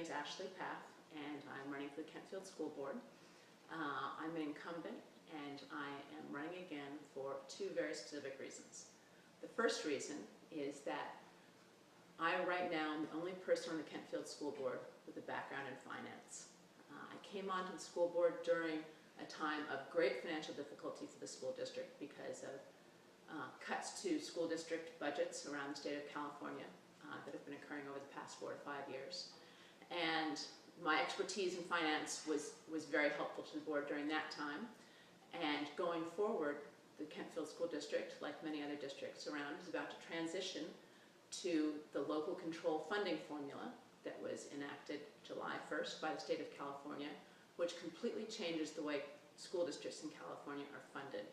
is Ashley Path, and I'm running for the Kentfield School Board. I'm an incumbent, and I am running again for two very specific reasons. The first reason is that I right now am the only person on the Kentfield School Board with a background in finance. I came onto the school board during a time of great financial difficulty for the school district because of cuts to school district budgets around the state of California that have been occurring over the past 4 to 5 years. And my expertise in finance was very helpful to the board during that time. And going forward, the Kentfield School District, like many other districts around, is about to transition to the local control funding formula that was enacted July 1st by the state of California, which completely changes the way school districts in California are funded.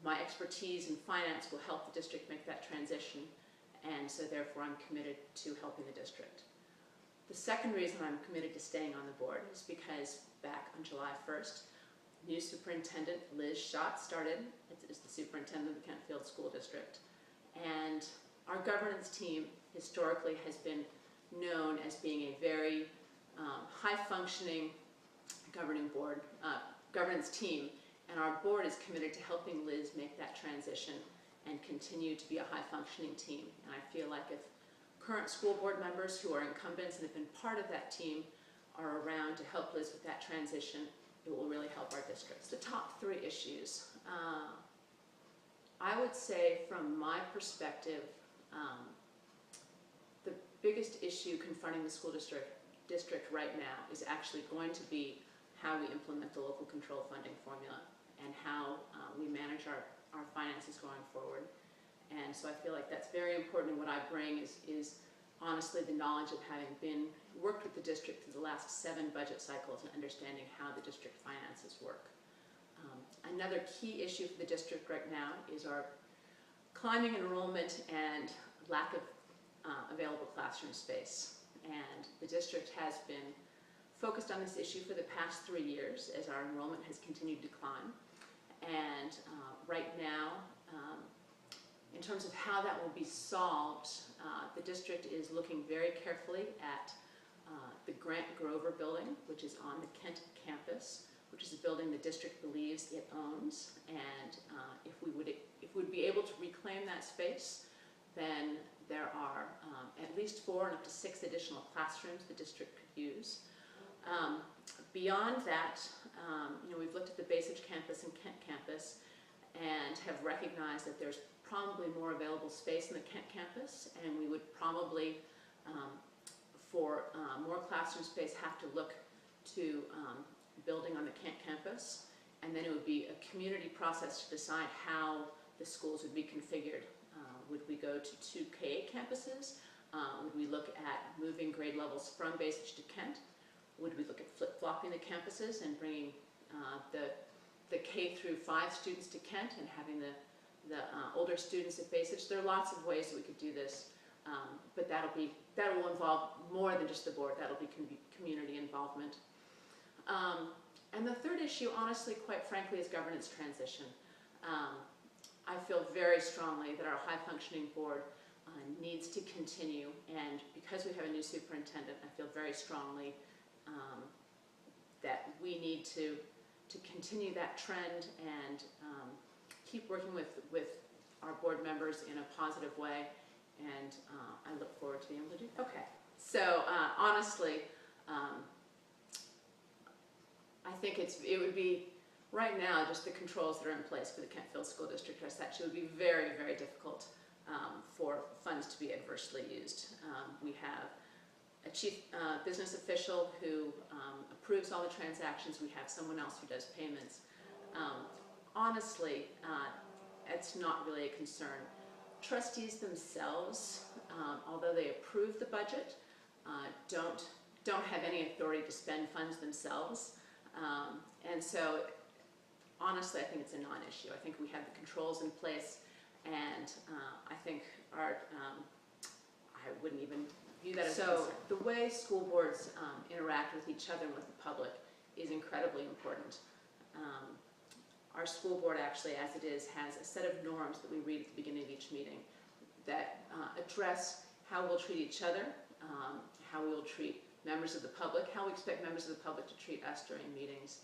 My expertise in finance will help the district make that transition, and so therefore I'm committed to helping the district. The second reason I'm committed to staying on the board is because back on July 1st, new superintendent Liz Schott started as the superintendent of the Kentfield School District. And our governance team historically has been known as being a very high-functioning governance team, and our board is committed to helping Liz make that transition and continue to be a high-functioning team. And I feel like if current school board members who are incumbents and have been part of that team are around to help Liz with that transition, it will really help our districts. The top 3 issues. I would say from my perspective, the biggest issue confronting the school district right now is actually going to be how we implement the local control funding formula and how we manage our finances going forward. And so I feel like that's very important, and what I bring is honestly the knowledge of having worked with the district through the last 7 budget cycles and understanding how the district finances work. Another key issue for the district right now is our climbing enrollment and lack of available classroom space. And the district has been focused on this issue for the past 3 years as our enrollment has continued to climb. And right now, in terms of how that will be solved, the district is looking very carefully at the Grant Grover building, which is on the Kent campus, which is a building the district believes it owns. And if we would be able to reclaim that space, then there are at least 4 and up to 6 additional classrooms the district could use. Beyond that, we've looked at the Bayside campus and Kent campus and have recognized that there's probably more available space in the Kent campus, and we would probably, for more classroom space, have to look to building on the Kent campus, and then it would be a community process to decide how the schools would be configured. Would we go to 2 K campuses? Would we look at moving grade levels from Bayside to Kent? Would we look at flip-flopping the campuses and bringing the K through 5 students to Kent and having the older students at Bayside? There are lots of ways that we could do this, but that will involve more than just the board. That'll be community involvement. And the third issue, honestly, quite frankly, is governance transition. I feel very strongly that our high-functioning board needs to continue, and because we have a new superintendent, I feel very strongly that we need to continue that trend and keep working with our board members in a positive way, and I look forward to being able to do that. Okay, so honestly, I think it would be, right now, just the controls that are in place for the Kentfield School District are such it would be very, very difficult for funds to be adversely used. We have a chief business official who approves all the transactions. We have someone else who does payments. Honestly, it's not really a concern. Trustees themselves, although they approve the budget, don't have any authority to spend funds themselves. And so, honestly, I think it's a non-issue. I think we have the controls in place, and I think I wouldn't even view that as a concern. The way school boards interact with each other and with the public is incredibly important. Our school board actually, as it is, has a set of norms that we read at the beginning of each meeting that address how we'll treat each other, how we will treat members of the public, how we expect members of the public to treat us during meetings.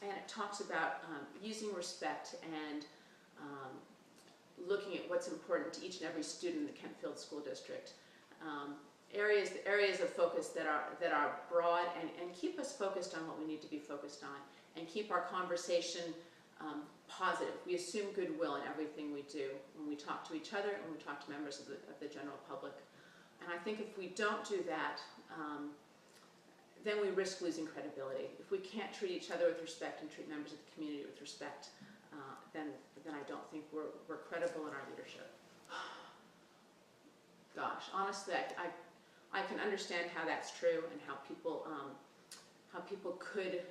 And it talks about using respect and looking at what's important to each and every student in the Kentfield School District. Areas of focus that are broad and keep us focused on what we need to be focused on, and keep our conversation positive. We assume goodwill in everything we do when we talk to each other and when we talk to members of the general public. And I think if we don't do that, then we risk losing credibility. If we can't treat each other with respect and treat members of the community with respect, then I don't think we're credible in our leadership. Gosh, honestly, I can understand how that's true and how people could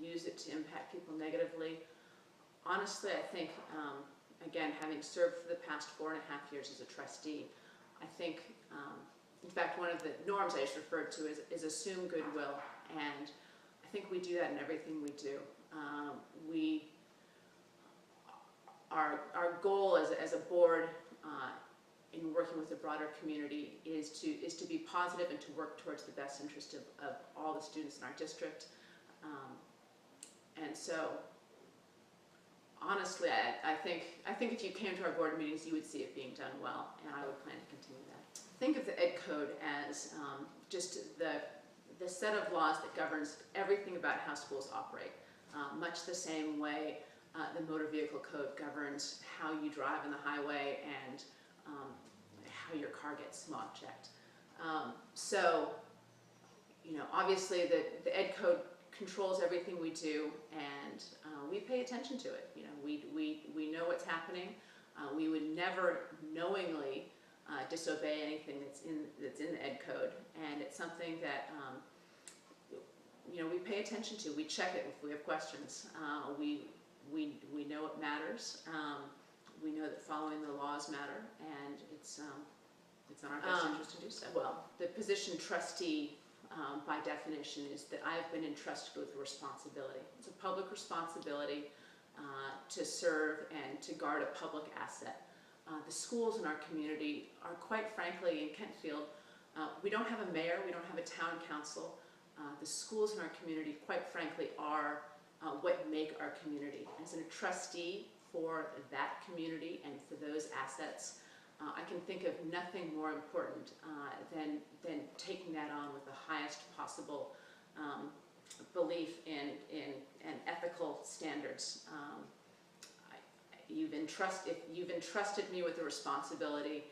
use it to impact people negatively. Honestly, I think, again, having served for the past 4.5 years as a trustee, I think, in fact, one of the norms I just referred to is assume goodwill, and I think we do that in everything we do. Our goal as a board in working with the broader community is to be positive and to work towards the best interest of all the students in our district. And so, honestly, I think if you came to our board meetings, you would see it being done well, and I would plan to continue that. Think of the Ed Code as just the set of laws that governs everything about how schools operate, much the same way the Motor Vehicle Code governs how you drive on the highway and how your car gets smog checked. So, obviously the Ed Code controls everything we do, and we pay attention to it. We know what's happening. We would never knowingly disobey anything that's in the Ed Code, and it's something that we pay attention to. We check it if we have questions. We know it matters. We know that following the laws matter, and it's in our best interest to do so. Well, the position trustee, by definition, is that I've been entrusted with a responsibility. It's a public responsibility to serve and to guard a public asset. The schools in our community are, quite frankly, in Kentfield, we don't have a mayor, we don't have a town council. The schools in our community, quite frankly, are what make our community. As a trustee for that community and for those assets, I can think of nothing more important than taking that on with the highest possible belief in ethical standards. If you've entrusted me with the responsibility,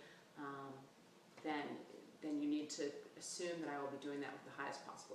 then you need to assume that I will be doing that with the highest possible